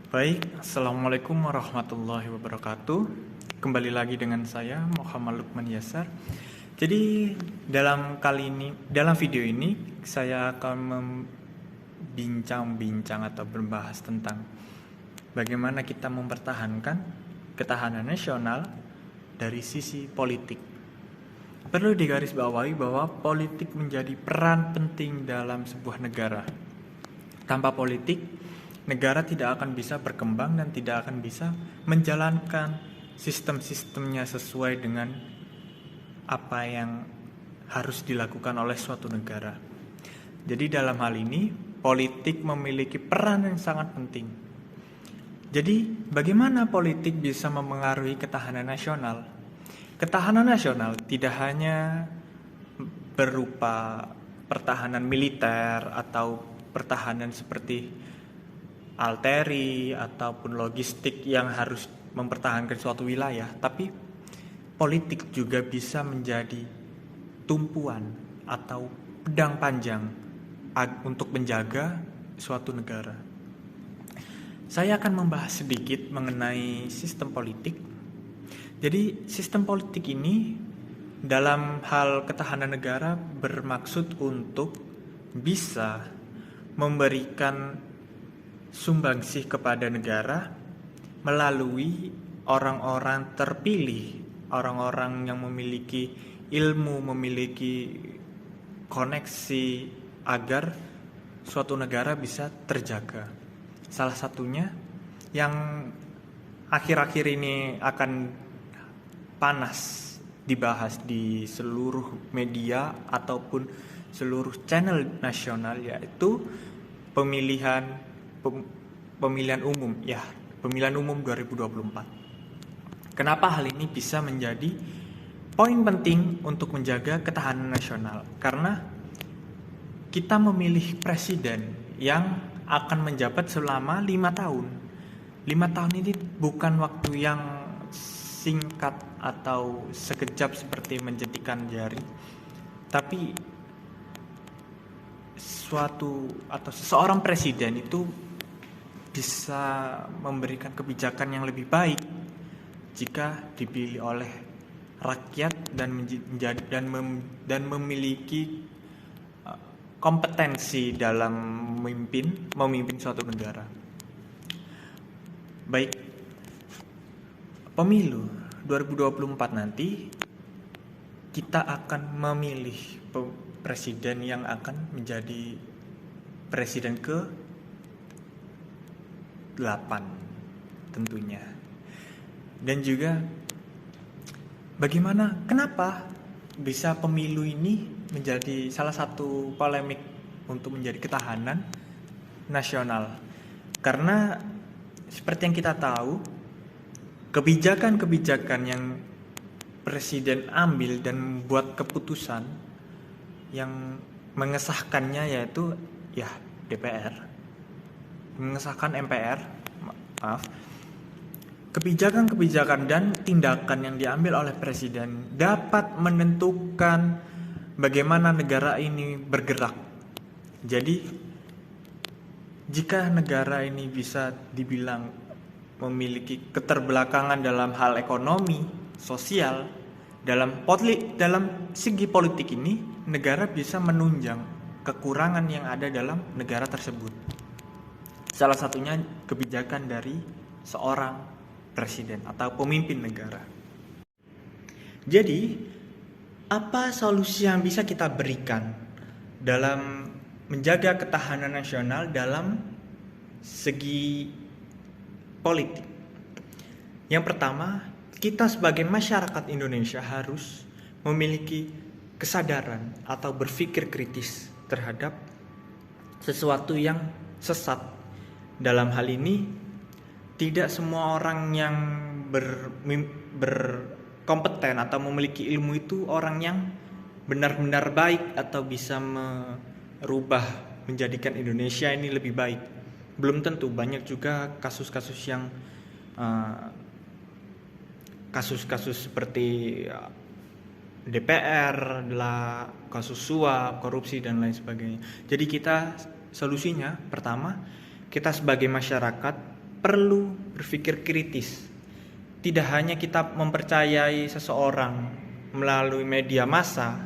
Baik, Assalamualaikum warahmatullahi wabarakatuh. Kembali lagi dengan saya Muhammad Lukman Yasar. Jadi dalam video ini saya akan membincang-bincang atau membahas tentang bagaimana kita mempertahankan ketahanan nasional dari sisi politik. Perlu digarisbawahi bahwa politik menjadi peran penting dalam sebuah negara. Tanpa politik, negara tidak akan bisa berkembang dan tidak akan bisa menjalankan sistem-sistemnya sesuai dengan apa yang harus dilakukan oleh suatu negara. Jadi dalam hal ini, politik memiliki peran yang sangat penting. Jadi, bagaimana politik bisa memengaruhi ketahanan nasional? Ketahanan nasional tidak hanya berupa pertahanan militer atau pertahanan seperti arteri ataupun logistik yang harus mempertahankan suatu wilayah, tapi politik juga bisa menjadi tumpuan atau pedang panjang untuk menjaga suatu negara. Saya akan membahas sedikit mengenai sistem politik. Jadi, sistem politik ini dalam hal ketahanan negara bermaksud untuk bisa memberikan sumbangsih kepada negara melalui orang-orang terpilih, orang-orang yang memiliki ilmu, memiliki koneksi agar suatu negara bisa terjaga. Salah satunya yang akhir-akhir ini akan panas dibahas di seluruh media ataupun seluruh channel nasional, yaitu pemilihan umum 2024. Kenapa hal ini bisa menjadi poin penting untuk menjaga ketahanan nasional? Karena kita memilih presiden yang akan menjabat selama 5 tahun. 5 tahun ini bukan waktu yang singkat atau sekejap seperti menjentikan jari, tapi seseorang presiden itu bisa memberikan kebijakan yang lebih baik jika dipilih oleh rakyat dan memiliki kompetensi dalam memimpin suatu negara. Baik, pemilu 2024 nanti kita akan memilih presiden yang akan menjadi presiden ke-8 tentunya. Dan juga kenapa bisa pemilu ini menjadi salah satu polemik untuk menjadi ketahanan nasional? Karena seperti yang kita tahu, kebijakan-kebijakan yang presiden ambil dan membuat keputusan yang mengesahkannya yaitu DPR, mengesahkan MPR, kebijakan-kebijakan dan tindakan yang diambil oleh presiden dapat menentukan bagaimana negara ini bergerak. Jadi, jika negara ini bisa dibilang memiliki keterbelakangan dalam hal ekonomi, sosial, dalam segi politik ini, negara bisa menunjang kekurangan yang ada dalam negara tersebut. Salah satunya kebijakan dari seorang presiden atau pemimpin negara. Jadi, apa solusi yang bisa kita berikan dalam menjaga ketahanan nasional dalam segi politik? Yang pertama, kita sebagai masyarakat Indonesia harus memiliki kesadaran atau berpikir kritis terhadap sesuatu yang sesat. Dalam hal ini, tidak semua orang yang berkompeten atau memiliki ilmu itu orang yang benar-benar baik atau bisa merubah menjadikan Indonesia ini lebih baik. Belum tentu, banyak juga kasus-kasus yang kasus-kasus seperti DPR, adalah kasus suap, korupsi dan lain sebagainya. Jadi solusinya pertama, kita sebagai masyarakat perlu berpikir kritis. Tidak hanya kita mempercayai seseorang melalui media massa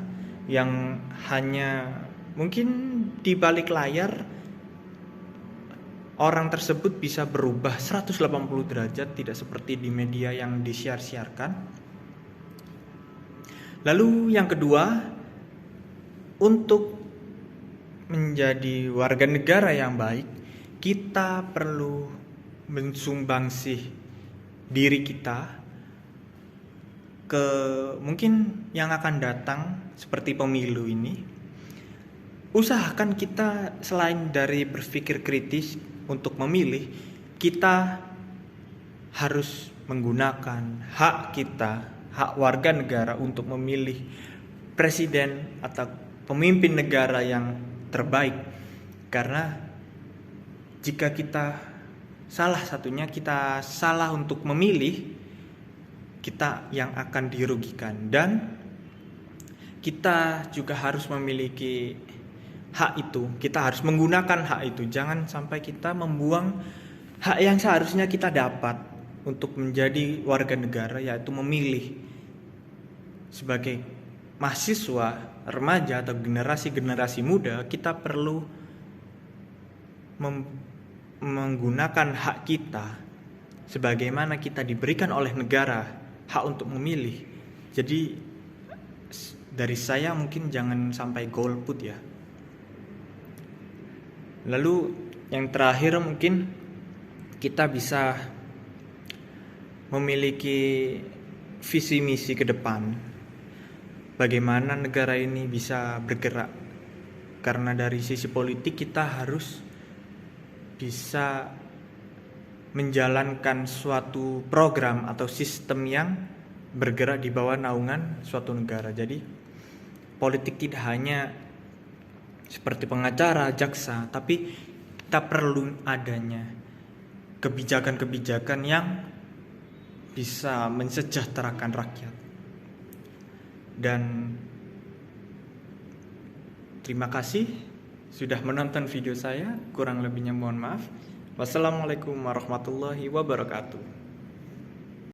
yang hanya mungkin di balik layar orang tersebut bisa berubah 180 derajat, tidak seperti di media yang disiar-siarkan. Lalu yang kedua, untuk menjadi warga negara yang baik, kita perlu mensumbangsih diri kita ke mungkin yang akan datang seperti pemilu ini. Usahakan kita selain dari berpikir kritis untuk memilih, kita harus menggunakan hak kita, hak warga negara untuk memilih presiden atau pemimpin negara yang terbaik. Karena jika kita salah untuk memilih, kita yang akan dirugikan. Dan kita juga harus memiliki hak itu, kita harus menggunakan hak itu. Jangan sampai kita membuang hak yang seharusnya kita dapat untuk menjadi warga negara, yaitu memilih. Sebagai mahasiswa, remaja atau generasi muda, kita perlu menggunakan hak kita sebagaimana kita diberikan oleh negara hak untuk memilih. Jadi dari saya mungkin jangan sampai golput ya. Lalu yang terakhir, mungkin kita bisa memiliki visi misi ke depan, bagaimana negara ini bisa bergerak. Karena dari sisi politik kita harus bisa menjalankan suatu program atau sistem yang bergerak di bawah naungan suatu negara. Jadi politik tidak hanya seperti pengacara, jaksa, tapi kita perlu adanya kebijakan-kebijakan yang bisa mensejahterakan rakyat. Dan terima kasih sudah menonton video saya. Kurang lebihnya mohon maaf. Wassalamualaikum warahmatullahi wabarakatuh.